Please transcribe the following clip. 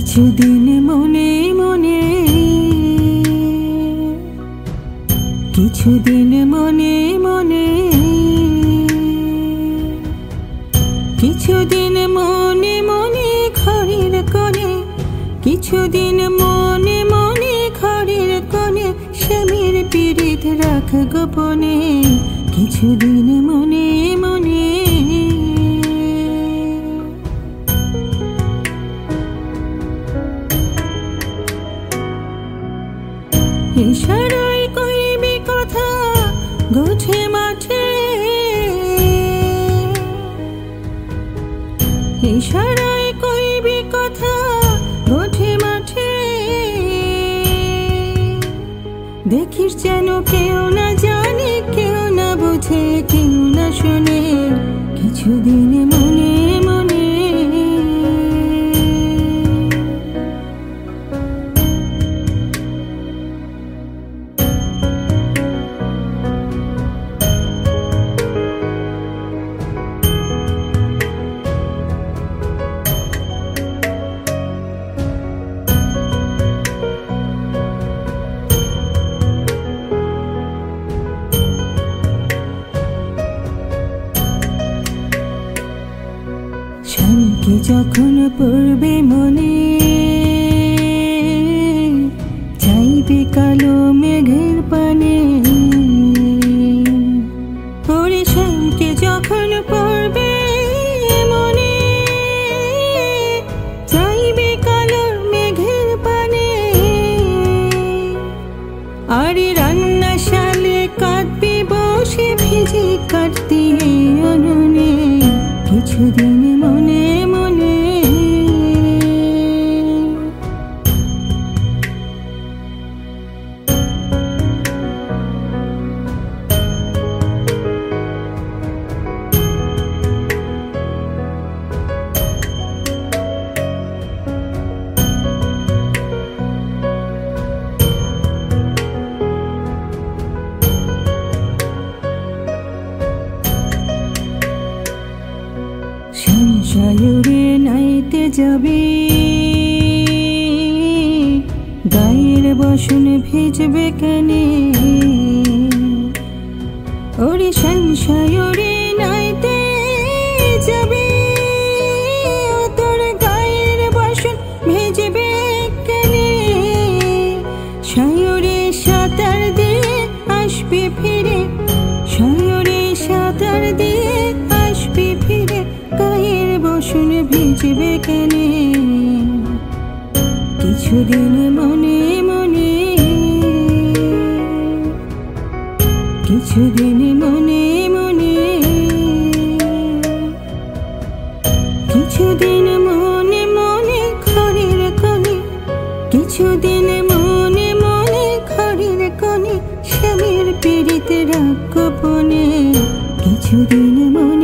কিছুদিন মনে মনে, কিছুদিন মনে মনে, কিছুদিন মনে মনে ঘরের কোণে, কিছুদিন মনে মনে ঘরের কোণে স্বামীর পীড়িত রাখ গোপনে। কিছুদিন মনে মনে, ইশারায় কইবি কথা গোছে মাঠে, ইশারায় কইবি কথা গোছে মাঠে। দেখিস যেন কেউ না জানে, কেউ না বুঝে, কেউ না শুনে। কিছুদিন মনে মনে, শানকে যখন পড়বে মনে, চাইবে কালো মেঘের পানে। ওরে শানকে যখন পড়বে মনে, চাইবে কালো মেঘের পানে। আরে রান্নাশালে কাঁদবে বসে ভিজে কাটতে উনুনে। কিছুদিন মনে মনে, সংসারে নাইতে যাবে, গায়ের বসন ভিজবে কেনে। ওরে সংসারে নাইতে যাবে, তোর গায়ের বসন ভিজবে কেনে। সায়রে সাঁতার দিয়ে আসবে ফিরে, সায়রে সাঁতার দিয়ে আসবে ফিরে। গায়ের বসন ভিজবে কেনে। কিছুদিন মনে মনে, কিছুদিন মনে মনে, কিছুদিন মনে মনে ঘরের কোণে, কিছুদিন মনে মনে ঘরের কোণে স্বামীর পীড়িত রাখ গোপনে। কিছুদিন মনে